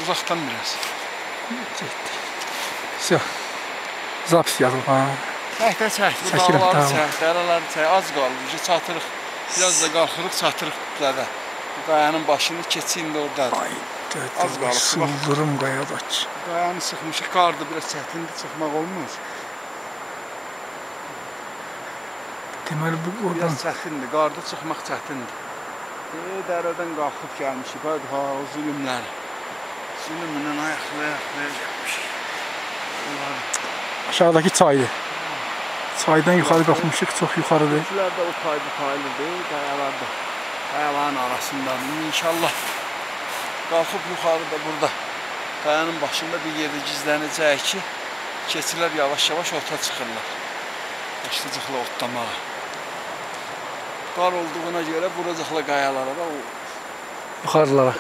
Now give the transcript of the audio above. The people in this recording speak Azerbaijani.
Uzaqdan biraz. Все. Zapis yazılıb ha. Çəkdə çək, bu dağları çək, dərələri çək, az qaldı ki, çatırıq. Biraz da qalxırıq, çatırıq da. Bu qayanın başını keçi indi oradadır. Ay, az qalıb. Sıldırım qayadaç. Qayanı sıxmışıq, qardı biraz çətindir, çıxmaq olmaz. Deməli, bu oradan... Biraz çətindir, qarda çıxmaq çətindir. Dərədən qalxıb gəlmişik, bəli, ha, o zülümlər. Zülümündən ayaqlaya gəlmişik. Aşağıdakı çaydır. Çaydan yuxarı qalxmışıq, çox yuxarıdır. Bizlər də o paylıdır, qayalarda. Qayaların arasındadır. İnşallah qalxıb yuxarıda burada. Qayanın başında bir yerdə gizlənəcək ki, keçilər yavaş-yavaş ota çıxırlar. Başlayacaqlar otlamağa. Qar olduğuna görə vuracaqlar qayalara da. Yuxarılara.